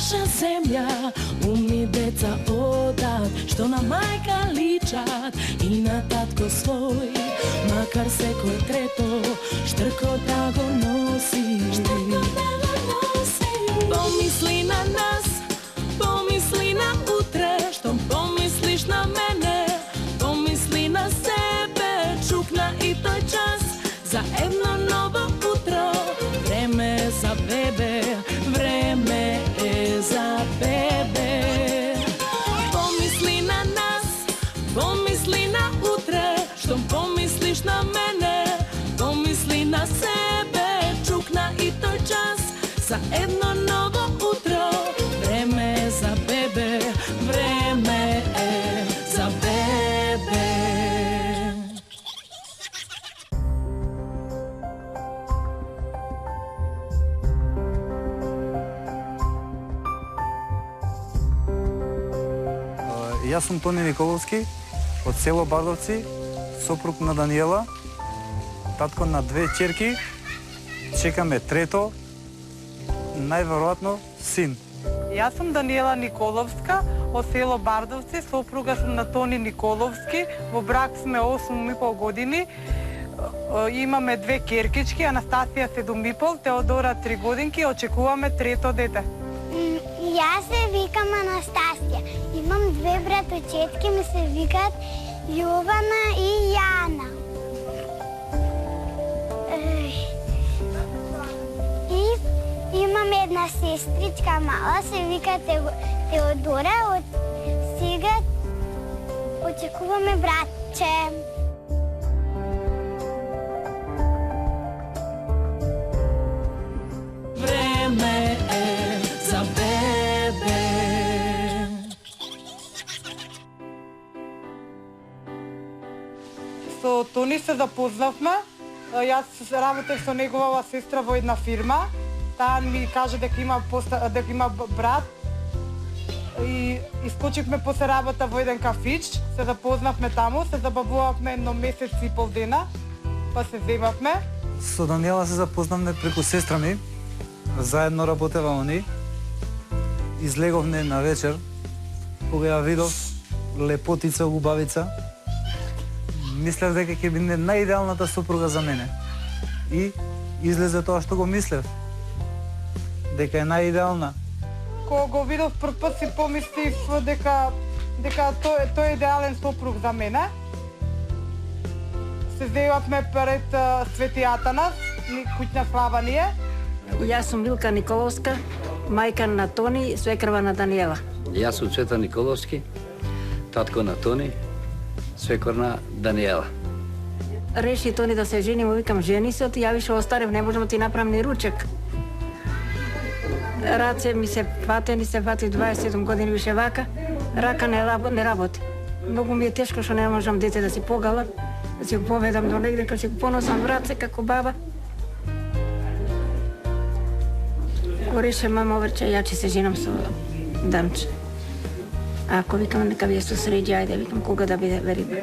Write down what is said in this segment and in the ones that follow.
naša zemlja, umni deca odat, što na majka ličat i na tatko svoj, makar se koje treto, štrko da go nosi. Pomisli na nas, pomisli na utre, što pomisliš na mene, pomisli na sebe, čukna i to je čas za jedno novo utro, vreme za bebe, vreme je za bebe. Pomisli na nas, pomisli na utre, što pomisliš na mene, pomisli na sebe, čukna i to je čas za jedno novo utro, vreme je za bebe, vreme je za bebe. Јас сум Тони Николовски од село Бардовци, сопруг на Даниела, татко на 2 ќерки, чекаме трето, најверојатно син. Јас сум Даниела Николовска од село Бардовци, сопруга сум на Тони Николовски, во брак сме 8,5 години. Имаме 2 ќеркички, Анастасија 7,5, Теодора 3 годинки, очекуваме трето дете. Јас се викам Анастасија. Имам 2 братовчетки, ми се викаат Јована и Јана. И имам една сестричка мала, се вика Теодора. Сега очекуваме братче. Време е за бебе. Со Тони се запознавме. Јас работев со негова сестра во една фирма. Таа ми кажа дека има брат. И искочивме после работа во еден кафич. Се запознавме таму, се забавувавме едно месец и пол дена. Па се земавме. Со Даниела се запознавме преку сестра ми. Заедно работева они. Излеговме на вечер, кога ја видов лепотица, убавица. Мислев дека ќе биде најидеалната сопруга за мене. И излезе тоа што го мислев. Дека е најидеална. Кога го видов прв пат си помислив дека тој е идеален сопруг за мене. Се земавме пред Свети Атанас, куќна слава ни е. Јас сум Милка Николовска, мајка на Тони, свекрва на Даниела. Јас сум Цвета Николовски, татко на Тони, свекор на Даниела. Реши Тони да се жени, му викам жени се, ти ја више остарев, не можам да ти направам ни ручек. Раце ми се фати 27 години више вака, рака не работи. Многу ми е тешко што не можам дете да си погала, да си го поведам до негде, кога си го поносам враце како баба. Го реше мама оврче, ја че се женам со Дамче. Ако викам нека вие со среди, ајде, викам кога да биде веридба.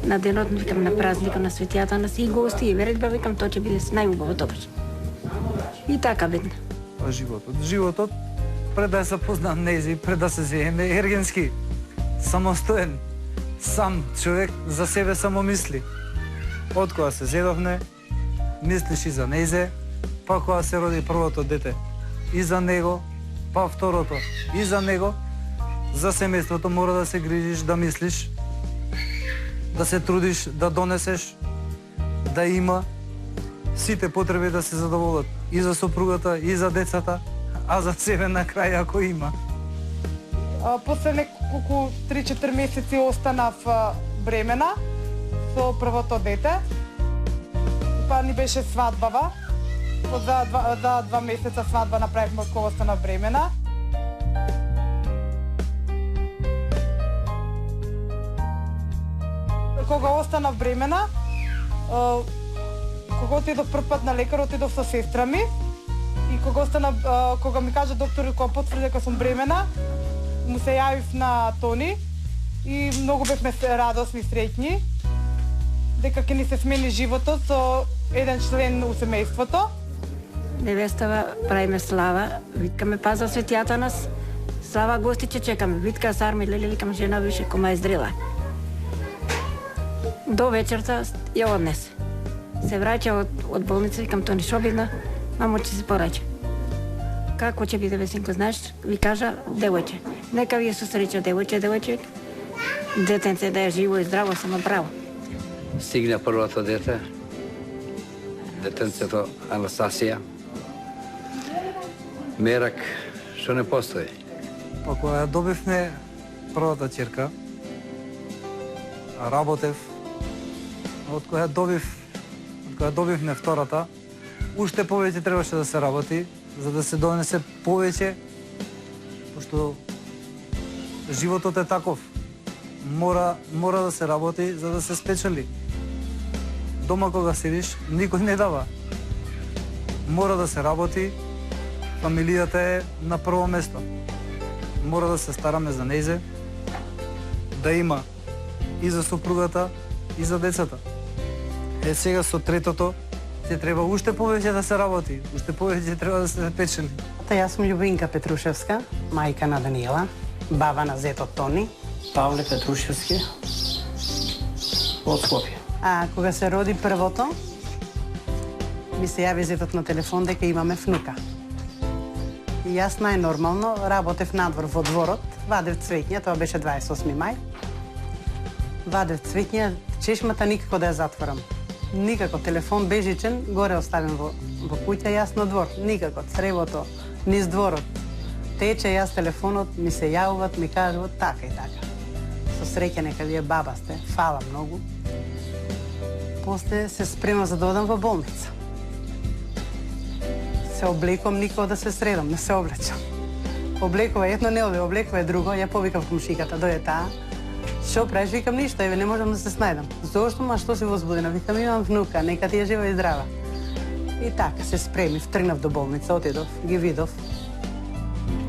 На денот, викам на празника на Свети Атанас и гости и веридба, викам тоа ќе биде најубаво добро. И така бидна. Животот, пред да се познам нези, пред да се земе, ергенски, самостоен, сам човек за себе само мисли. Од кога се зедовне, мислиш и за незе, па кога се роди првото дете, и за него, па второто, и за него, за семејството мора да се грижиш, да мислиш, да се трудиш, да донесеш, да има сите потреби да се задоволат и за сопругата, и за децата, а за себе на крај ако има. После неколку 3-4 месеци останав бремена со првото дете. Па ни беше свадбава. За 2 месеца свадба направивме кога останав бремена. Кога останав бремена, кога отидов прв пат на лекар, отидов со сестра ми. И кога ми кажа доктор, кога потврди дека сум бремена, му се јавив на Тони и многу бевме радосни, среќни, дека ќе ни се смени животот со еден член у семејството. невестава правиме слава, викаме паза светијата нас, слава гости ќе чекаме, витка сарми, леле, викам жена више кома е здрила. До вечерта ја однесе. Се враќа од болница, викам Тони шо бидна, мамо ќе се пораќа. Како ќе биде весенко, знаеш, ви кажа девојче. Нека ви е со среќа девојче, детенце да е живо и здраво, само браво. Стигна првото дете, детенцето Анастасија. Мерак, што не постои. Па кога ја добивме првата ќерка, работев, од кога добивме втората, уште повеќе требаше да се работи, за да се донесе повеќе, пошто животот е таков. Мора да се работи за да се спечели. Дома кога седиш, никој не дава. Мора да се работи, фамилијата е на прво место. Мора да се стараме за нејзе, да има и за супругата, и за децата. Е, сега со третото, ќе треба уште повеќе да се работи, уште повеќе треба да се печели. Јас сум Љубинка Петрушевска, мајка на Даниела, баба на зетот Тони. Павле Петрушевски од Скопје. А кога се роди првото, ми се јави зетот на телефон дека имаме внука. И јас најнормално работев надвор во дворот, вадев цвеќња, тоа беше 28 мај. Вадев цвеќња, чешмата никако да ја затворам. Никако, телефон бежичен, горе оставен во куќа, јас на двор. Никако, цревото, низ дворот. Тече, јас телефонот, ми се јавуват, ми кажуват така и така. Со среќа нека вие баба сте, фала многу. После се спремам за да одам во болница. Се облекувам, никога да се средам, не се облечам. Облекува едно, не оде, облекува друго, ја повикам комшиката, дојде таа. Шо правиш? Викам ништо, еве, не можам да се снајдам. Зошто, ма што си возбудена? Викам, имам внука, нека ти е жива и здрава. И така, се спремив, тргнав до болница, отидов, ги видов.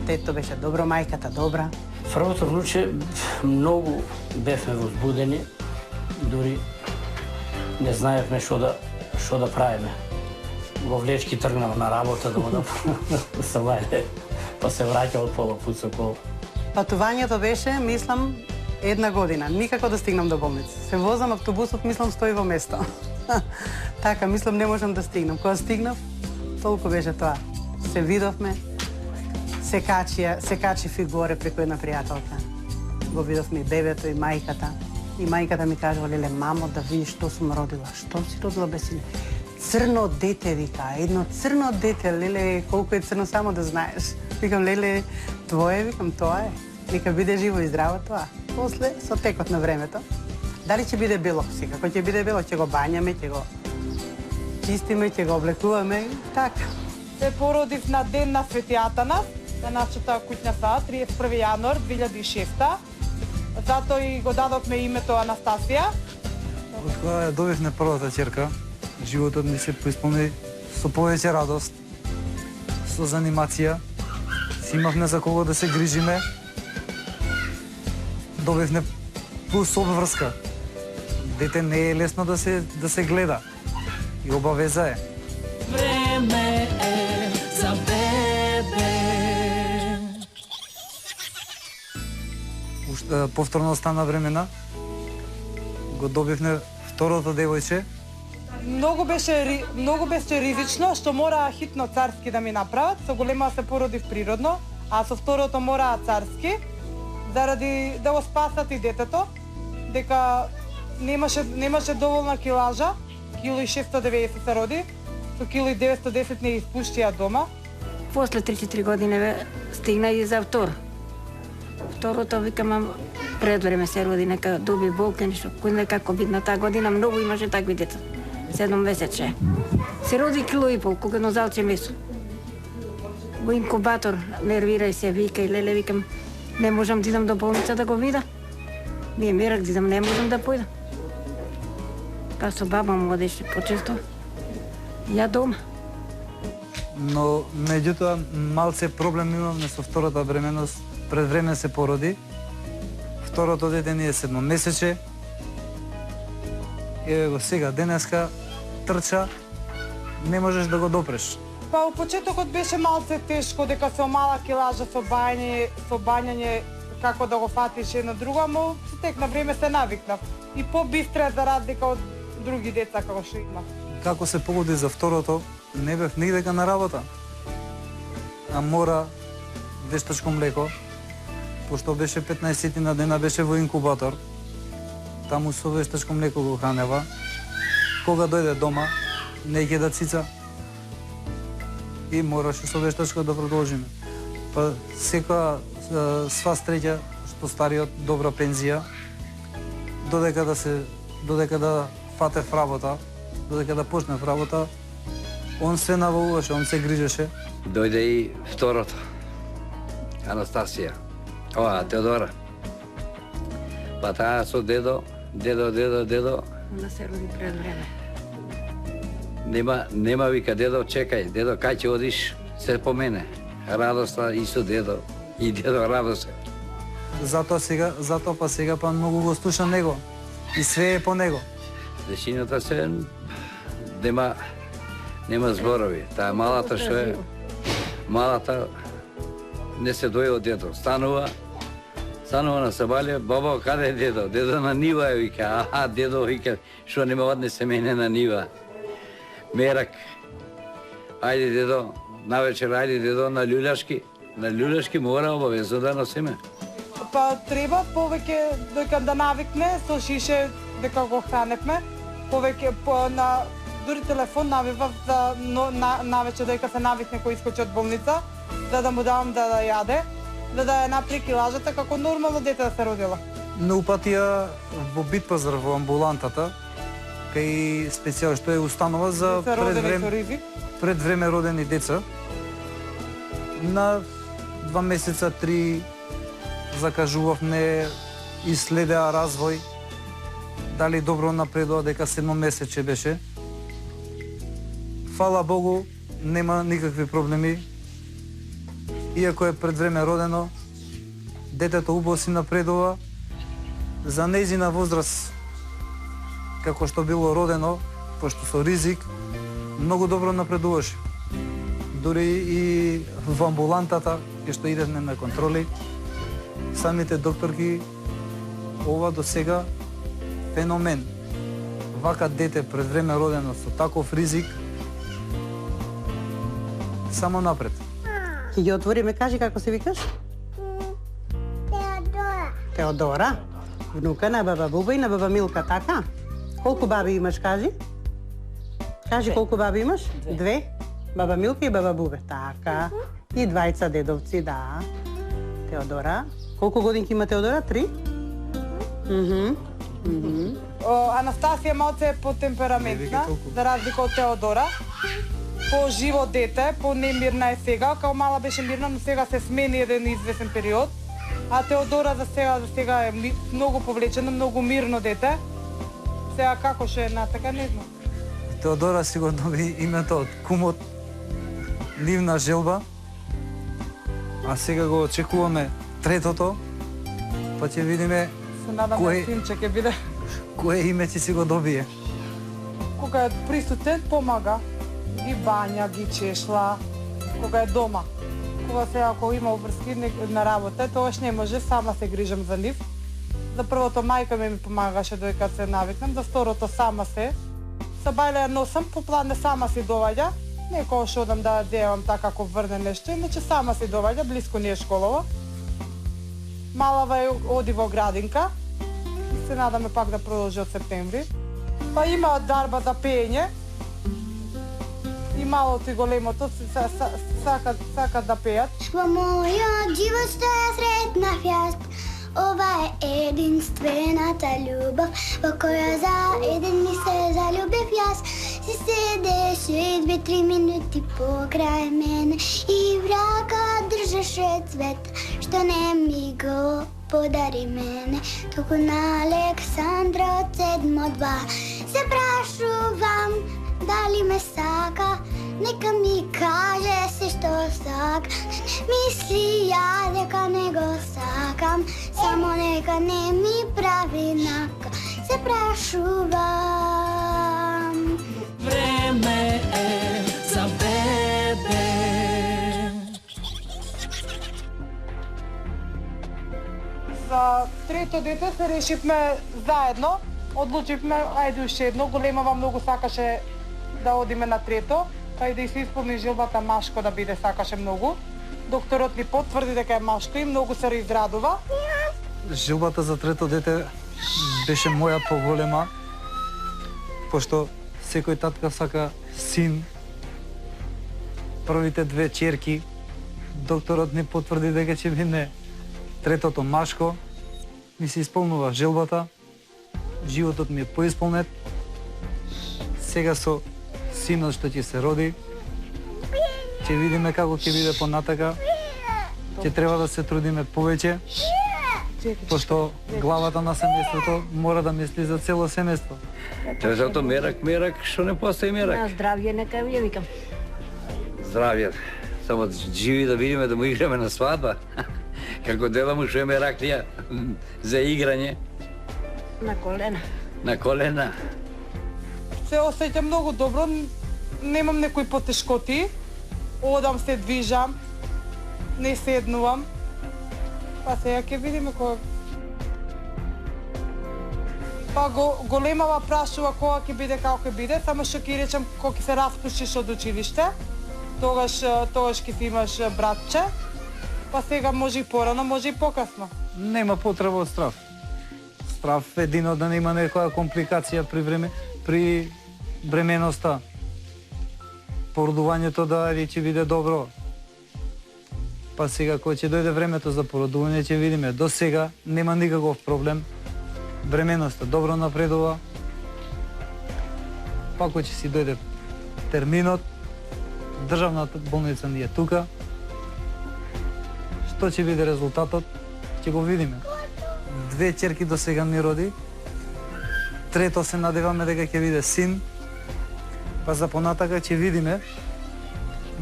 Тето беше добро, мајката добра. Првото внуче многу бевме возбудени, дури не знаевме што да правиме. Во влечки тргнав на работа да одам со мајле, па се враќа од пола пут со кол. Патувањето беше, мислам, 1 година. Никако да стигнам до болница. Се возам автобусот, мислам, стои во место. Така, мислам, не можам да стигнам. Кога стигнав, толку беше тоа. Се видовме, се качи фигуре преку една пријателка. Го видовме и бебето, и мајката. И мајката ми кажува, леле, мамо, да видиш што сум родила. Што си родила, бе сине? Црно дете, вика. Едно црно дете, леле, колку е црно, само да знаеш. Викам, леле, твое, викам, тоа е. Нека биде живо и здраво тоа. После, со текот на времето, дали ќе биде бело? Секако ќе биде бело, ќе го бањаме, ќе го чистиме, ќе го облекуваме, така. Се породив на ден на светијата нас, на нашата куќна сад, 31 јануар 2006. Затоа и го дадовме името Анастасија. Од кога ја добивме првата ќерка, животот ми се поисполни со повеќе радост, со занимација. Си имавме за кого да се грижиме. Добивме плюс обврска. Дете не е лесно да се гледа. И обавеза е. Време е за бебе. Повторно стана времена. Го добивме второто девојче. Многу беше ризично, што мора хитно царски да ми направат. Со голема се породив природно, а со второто мора царски, заради да го спасат и детето, дека немаше доволна килажа, кило и 690 се роди, со кило и 910 не испуштија дома. После 3-4 години стигна и за втор. Второто, викам, пред време се роди, нека доби болка, нешто. Кој знае како бидна таа година, многу имаше такви деца. 7 месече. Се роди кило и пол, колку едно залче месо. Во инкубатор, нервирај се, вика и леле, викам, не можам да идам до болница да го вида. Ми мерак да идам, не можам да појдам. Па со баба му одеше почесто. Ја дома. Но, меѓутоа, малце проблем имавме со втората бременост. Пред време се породи. Второто дете ни е 7 месече. Еве го сега, денеска трча, не можеш да го допреш. Па, у почетокот беше малце тешко, дека се омалаки лажа со бањање, како да го фатиш едно друго, но со тек на време се навикнав. И побистре за разлика од други деца како што имав. Како се погоди за второто, не бев нигдека на работа. А мора вештачко млеко, пошто беше 15 на дена, беше во инкубатор. Таму со вештачко млеко го хранева. Кога дојде дома, не ќе да цица. И мораше со вештачко да продолжиме. Па секоја сва среќа што стариот добра пензија, додека да фатев работа, додека да почнев работа, он се наволуваше, он се грижеше. Дојде и второто. Анастасија. Ова, Теодора. Па таа со дедо. Она се роди пред време. Нема вика, дедо, чекај, дедо, кај ќе одиш? Се по мене. Радоста и со дедо. И дедо радост. Затоа сега многу го слушам него. И све е по него. Дешината се нема зборови. Таа малата што е, малата не се доја од дедо. Станува на Сабалија, баба, каде е дедо? Дедо на нива е, вика. Дедо, вика, што нема однесе мене на нива. Мерак. Ајде, дедо, навечер, ајде, дедо, на љуљашки. На љуљашки мора обавезно да носиме. Па треба повеќе дека да навикне со шише дека го храневме. Повеќе дури телефон навивав за навечер дека се навикне кој искочи од болница, да му давам да јаде, да ја напри килажата како нормално дете да се родила. На упатија во Битпазар во амбулантата, кај специјал што е установа за пред време родени деца. На 2 месеца, 3 закажувавме и следеа развој. Дали добро напредува, дека 7 месече беше. Фала Богу, нема никакви проблеми. Иако е пред време родено, детето убаво си напредува. За нејзина возраст, како што било родено, пошто со ризик, многу добро напредуваше. Дури и во амбулантата, кај што идевме на контроли, самите докторки, ова до сега феномен. Вака дете пред време родено со таков ризик, само напред. Ќе ги отвориме, кажи како се викаш? Теодора. Внука на баба Буба и на баба Милка, така? Колку баби имаш, кажи? Кажи колку баби имаш? 2. Баба Милка и баба Бубе, така. И 2 дедовци, да. Теодора. Колку годинки има Теодора? 3? Анастасија малце е потемпераментна, за разлика од Теодора. По-живо дете, по-немирна е сега, као мала беше мирна, но сега се смени еден извесен период. А Теодора за сега е многу повлечена, многу мирно дете. Сега како ще е така, не знам. Теодора си го доби името од кумот, нивна желба, а сега го очекуваме третото, па ќе видиме се надаме синче ќе биде. Кое име ќе си го добие. Кога е присутен, помага. Ги бања, ги чешла, кога е дома. Кога сега, ако има обврски на работа, тогаш не може, сама се грижам за нив. За првото мајка ми помагаше додека се навикнам, за второто сама се. Сабајле ја носам, по плане сама си доваѓа. Не кога што одам да девам така ако врне нешто, иначе сама си доваѓа, близко ни е школова. Малава е оди во градинка. И се надаме пак да продолжи од септември. Па има дарба за пеење. И малото и големото сакат да пеат. Во мојот живот што ја сретнав јас, ова е единствената љубов, во која заеден ми се залюбив јас. Си седеше 2-3 минути покрај мене и в рака држеше цвет, што не ми го подари мене. Туку на Александра од 7-2 се прашувам дали ме сака, нека ми каже се што сака. Мисли ја дека не го сакам, само нека не ми прави нака. Се прашувам. Време е за бебе. трето дете се решивме заедно. Одлучивме, ајде уште едно, големава многу сакаше да одиме на трето, па и да и се исполни желбата Машко да биде сакаше многу. Докторот ни потврди дека е Машко и многу се израдува. Желбата за трето дете беше моја поголема, пошто секој татка сака син. Првите две черки, докторот ни потврди дека ќе биде третото Машко. Ми се исполнува желбата. Животот ми е поисполнет. Сега со синот што ќе се роди, ќе видиме како ќе биде понатака. Ќе треба да се трудиме повеќе, пошто главата на семејството мора да мисли за цело семејство. Третото мерак, што не постои На мерак. здравје нека ја викам. Здравје. Само живи да видиме да му играме на свадба. Како дела му што е мераклија за играње На колена. на колена. Се осеќам многу добро, немам некои потешкоти. Одам, се движам, не седнувам. Па сега ќе видиме кога. Па големава прашува кога ќе биде, како ќе биде, само што ќе речам кога ќе се распуштиш од училиште, тогаш ќе си имаш братче. Па сега може и порано, може и покасно. Нема потреба од страв. Страв едино да нема некоја компликација при бременоста. Породувањето дали ќе биде добро. Па сега кога ќе дојде времето за породување ќе видиме. До сега нема никаков проблем. Бременоста добро напредува. Па кога ќе си дојде терминот, државната болница ни е тука. Што ќе биде резултатот, ќе го видиме. Две черки до сега ми роди. Трето се надеваме дека ќе биде син. Па за понатака ќе видиме.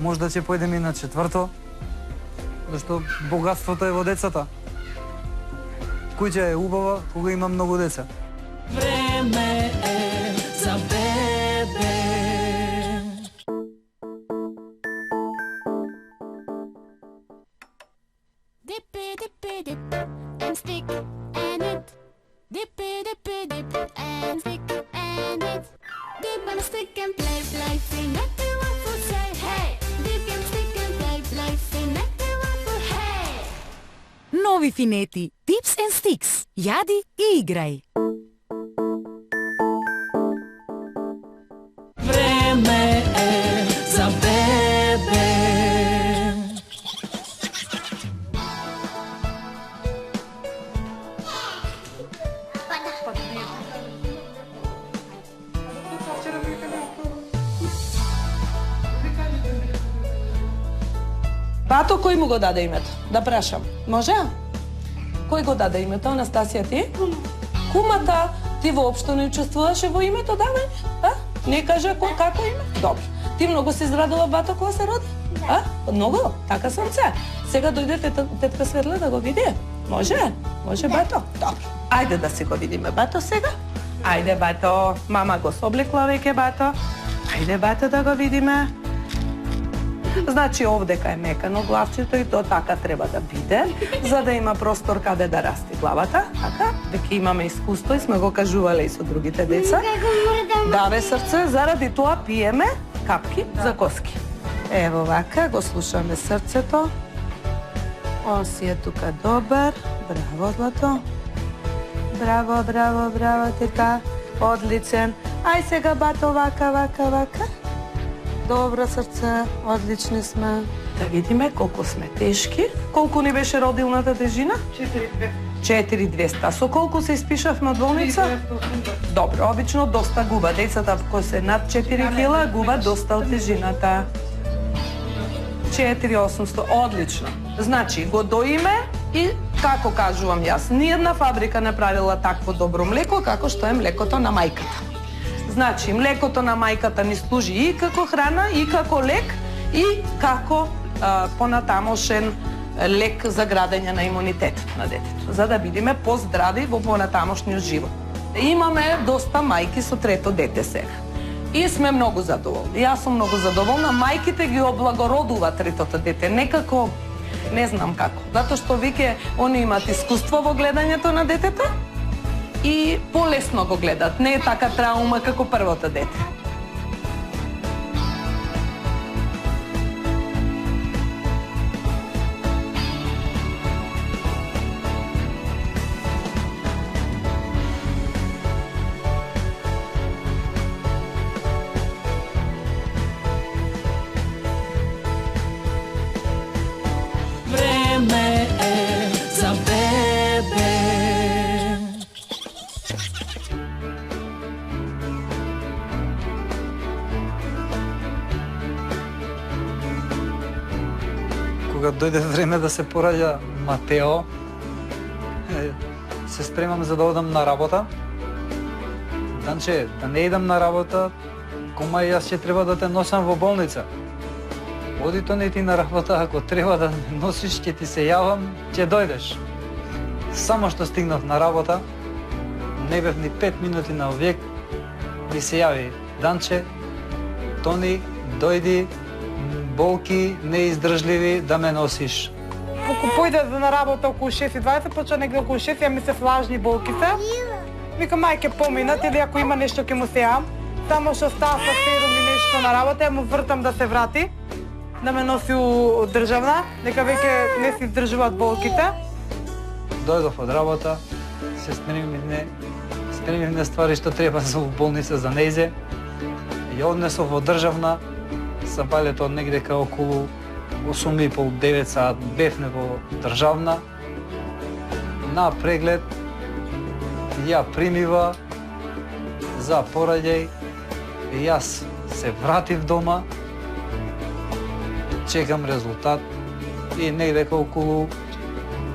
Можда ќе појдеме и на четврто. Зашто богатството е во децата. Куќа е убава кога има многу деца. Време е за бебе. Dippy dippy dip and stick and it. Dippy dippy dip and stick and it. Dip and stick and play, sing nothing what to say, hey. Dip and stick and play, sing nothing what to hey. Нови финети, Tips and Sticks. Јади и играј. Време е за бебе. Бато, кој му го даде името? Да прашам. Може? Кој го даде името? Анастасија, ти? Кумата. Ти воопшто не учествуваше во името давање? А? Не каже како име? Добро. Ти многу се израдила бато кога се роди? А? Многу? Така сам се. Сега дојде тетка Светла да го види? Може? Може бато? Добро. Ајде да си го видиме бато сега. Ајде бато. Мама го соблекла веќе бато. Ајде бато да го видиме. Значи овдека е мекано главчето и то така треба да биде, за да има простор каде да расти главата, така? Веќе имаме искуство и сме го кажувале и со другите деца. Да, бе, срце, заради тоа пиеме капки за коски. Ево вака, го слушаме срцето. Он си е тука добар. Браво, Злато. Браво, браво, браво, тета. Одличен. Ај сега бато вака. Добро срце, одлични сме. Да видиме колку сме тешки. Колку ни беше родилната тежина? 4200. Со колку се испишавме од болница? Добро, обично доста губа. Децата кои се над 4 кила губа доста од тежината. 4800, одлично. Значи, го доиме и, како кажувам јас, ниједна фабрика не правила такво добро млеко, како што е млекото на мајката. Значи, млекото на мајката ни служи и како храна, и како лек, и како понатамошен лек за градење на имунитетот на детето, за да бидеме поздрави во понатамошниот живот. Имаме доста мајки со трето дете сега. И сме многу задоволни. Јас сум многу задоволна. Мајките ги облагородува третото дете. Некако Не знам како. Затоа што веќе они имаат искуство во гледањето на детето и полесно го гледат. Не е така траума како првото дете. Време е за бебе. Кога дојде време да се пораѓа Матео, се спремам за да одам на работа. Данче, да не идам на работа, кома и јас ќе треба да те носам во болница. Оди то не ти на работа, ако треба да ме носиш, ќе ти се јавам, ќе дојдеш. Само што стигнав на работа, не бев ни 5 минути на овек, ми се јави: Данче, Тони, дојди, болки неиздржливи да ме носиш. Ако појде на работа околу 6:20, почва негде околу 6, ја ми се влажни болките. Викам, мајке поминат или ако има нешто ќе му се јавам. Само што става со 7 и нешто на работа, ја му вртам да се врати, да ме носи у државна, дека веќе не се издржуваат болките. Дојдов од работа, се спремивне ствари што треба за болница за нејзе. Ја однесов во државна, са балето негде кај околу 8:30-9 саат бевме во државна. На преглед ја примива за пораѓај и јас се вратив дома, чекам резултат и негде кај околу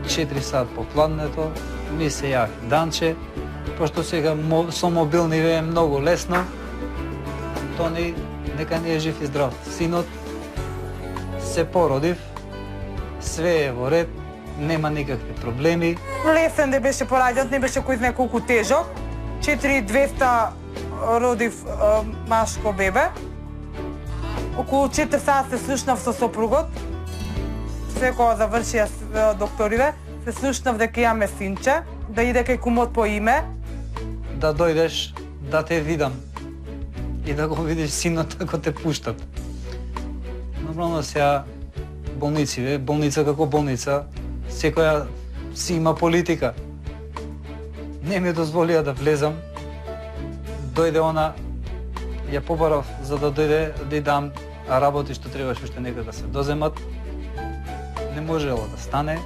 4 саат попладнето ми се јави: Данче, пошто сега со мобилни е многу лесно, Тони, нека не е жив и здрав. Синот се породив, све е во ред, нема никакви проблеми. Лесен да беше пораѓајот, не беше кој знае колку тежок. 4200 родив машко бебе. Околу 4 саат се слушнав со сопругот. Се кога завршија докториве, се слушнав дека имаме синче, да иде кај кумот по име. Да дојдеш, да те видам и да го видиш синот ако те пуштат. Нормално сега болница како болница, секоја си има политика. Не ми дозволија да влезам. Дојде она, ја побарав за да дојде да дам работи што требаше уште нека да се доземат. Не можело да стане.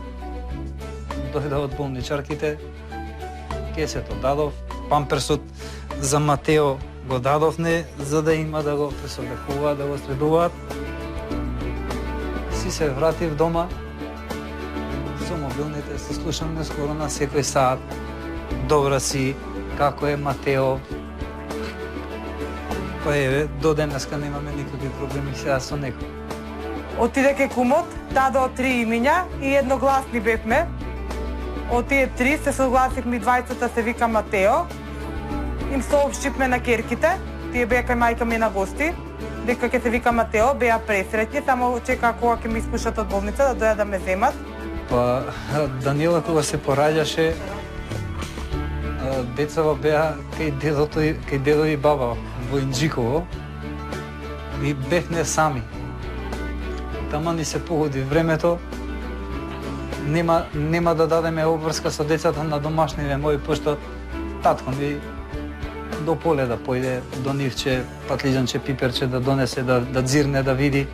Дојде од болничарките, кесето дадов, памперсот за Матео го дадовне, за да има да го пресоблекуваат, да го следуваат. Си се вратив дома, со мобилните се слушам нескоро на секој саат. Добра си, како е Матео? Па еве, до денеска немаме никакви проблеми сега со него. Отиде кај кумот, дадо 3 имиња и едногласни бевме. Од тие 3 се согласивме и двајцата се вика Матео. Им соопштивме на керките, тие беа кај мајка ми на гости, дека ќе се вика Матео, беа пресреќни, само чека кога ќе ми испушат од болница да дојдат да ме земат. Па Данила кога се пораѓаше, децава беа кај дедо и баба во Инџиково и бевме сами. Тама ни се погоди времето, нема да дадеме обврска со децата на домашниве мои, пошто татко ми до поле да појде, до нивче, патлиџанче, пиперче да донесе, да дзирне, да види.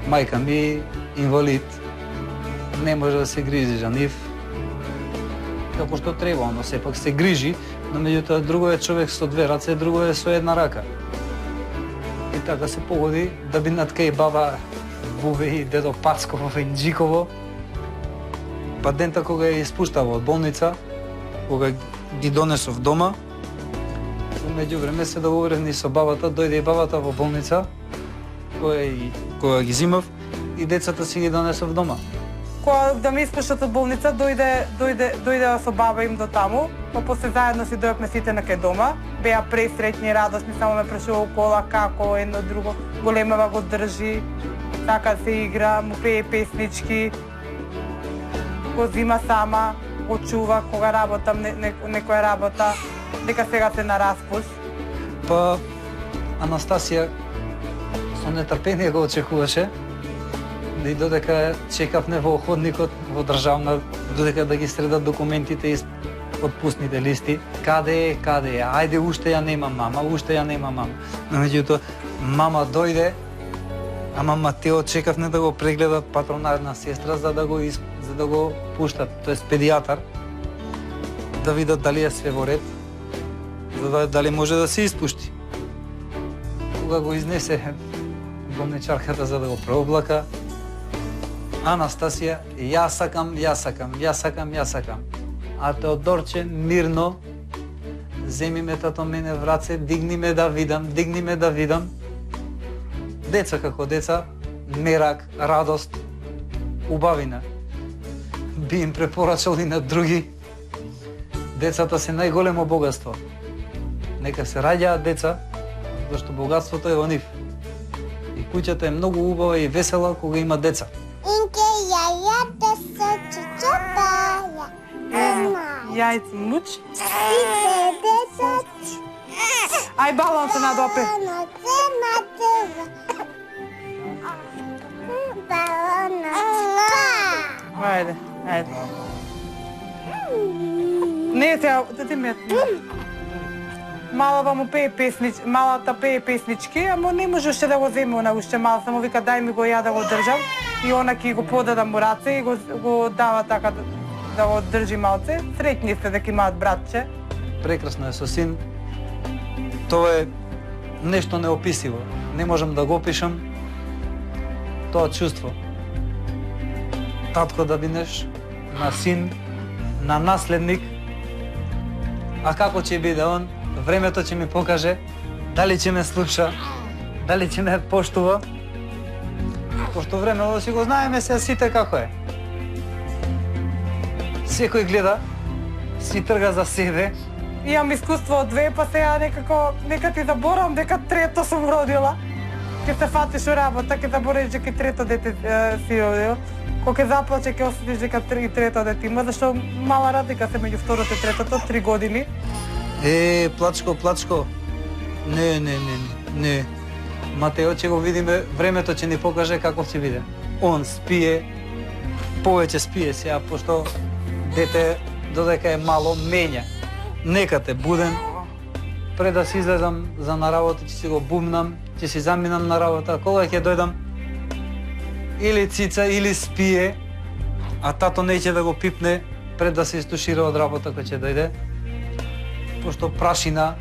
Мајка ми инвалид, не може да се грижи за нив, како што треба, но сепак се грижи, но меѓутоа друго е човек со 2 раце, друго е со 1 рака. И така се погоди да биднат кај баба Буве и дедо Пацко во Инџиково. Па дента кога ја испуштава од болница, кога ги донесов дома, меѓу време се договоривни со бабата, дојде и бабата во болница, кога ги зимав, и децата си ги донесов дома. Кога да ме испушат од болница, дојде со баба им до таму, па после заедно си дојавме сите на кај дома. Беа пресреќни, радосни, само ме прашува окола како, едно друго, големава го држи, така се игра, му пее песнички. го зима сама, го чува кога работам некоја работа, дека сега се на распуст. Па Анастасија со нетрпение го очекуваше и додека чекавме во ходникот во државна, додека да ги средат документите и отпусните листи. Каде е? Ајде, уште ја нема мама, Но меѓутоа, мама дојде, ама Матео чекавме да го прегледа патронарна сестра за да го пуштат, тоест педијатар, да видат дали е све во ред, дали може да се испушти. Кога го изнесе болничарката за да го преоблака, Анастасија, јас сакам. А Теодорче мирно, земи ме тато мене в раце, дигни ме да видам. Деца како деца, мерак, радост, убавина. Би им препорачал и на други. Децата се најголемо богатство. Нека се раѓаат деца, зашто богатството е во нив. И куќата е многу убава и весела кога има деца. Инке јајата се чучупаја. Јајци муч. Сите деца. Ај балон се надопе. Ајде. Не, сега, да ти мет. Малата пее песнички, ама не може уште да го земе она уште мал, само вика дај ми го ја да го држам и она ќе го подаде му раце и го дава така да го држи малце. Среќни сте дека имаат братче. Прекрасно е со син. Тоа е нешто неописиво. Не можам да го опишам тоа чувство. Татко да бидеш на син, на наследник, а како ќе биде он, времето ќе ми покаже дали ќе ме слуша, дали ќе ме поштува. Пошто време да си го знаеме се сите како е. Секој гледа, си трга за себе. Имам искуство од две, па сега нека ти заборам дека трето сум родила. Ке се фатиш у работа, ке забориш дека трето дете си родил. Кога ќе заплаче, ќе осетиш дека и трето дете има, зашто мала разлика се меѓу второто и третото, 3 години. Плачко. Не. Матео ќе го видиме, времето ќе ни покаже каков ќе биде. Он спие, повеќе спие сега, пошто дете додека е мало менја. Нека те буден, пред да си излезам за на работа, ќе си го бумнам, ќе си заминам на работа, кога ќе дојдам, или цица, или спие, а тато неќе да го пипне пред да се истушира од работа кој ќе дојде, пошто прашина,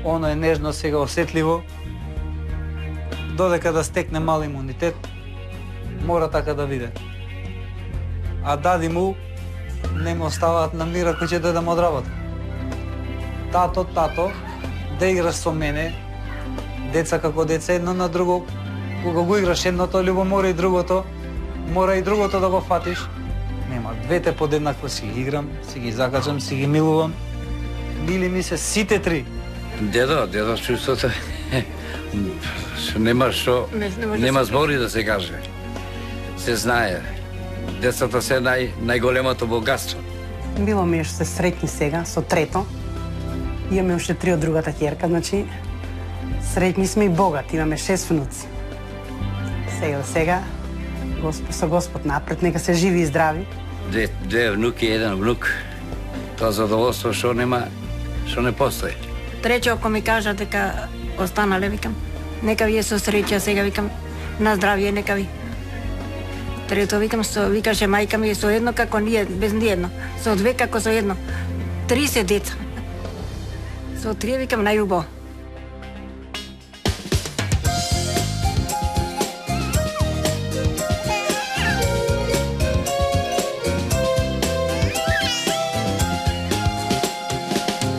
оно е нежно, сега осетливо, додека да стекне мал имунитет, мора така да биде. А дади му, не му оставаат на мира кој ќе дојдам од работа. Тато, да играш со мене, деца како деца едно на друго, кога го играш едното, љубомора и другото, мора и другото да го фатиш. Нема, двете подеднакво си ги играм, си ги закачам, си ги милувам. Мили ми се сите три. Дедо, чувството нема збори да се каже. Се знае. Децата се најголемото богатство. Било ми што се среќни сега со трето. Имаме уште 3 од другата ќерка, значи среќни сме и богати, имаме 6 внуци. Сега, со Господ напред, нека се живи и здрави. Две внуки и еден внук. Тоа задоволство што не постои. Трече, ако ми кажа дека останале, викам, нека ви е со среќа, сега викам, на здравје, нека ви. Трето, викаше мајка ми е со едно како ние, без ниедно. Со 2 како со едно. 30 деца. Со 3 викам најубаво.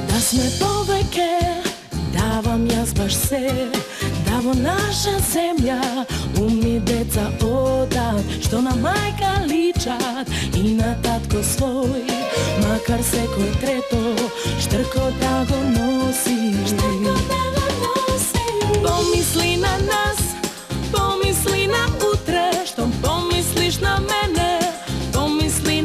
Да сме повеќе, давам јас баш се, да во наша земја умни деца одат, што на мајка личат и на татко свој, макар секој трето штрко да го носи. Помисли на нас, помисли на утре, што помислиш на мене, помисли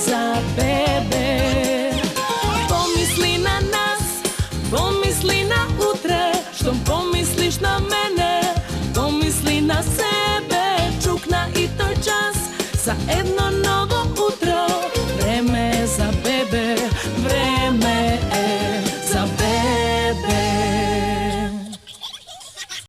za bebe. Pomisli na nas, pomisli na utre, što pomisliš na mene, pomisli na sebe, čukna i to čas, zajedno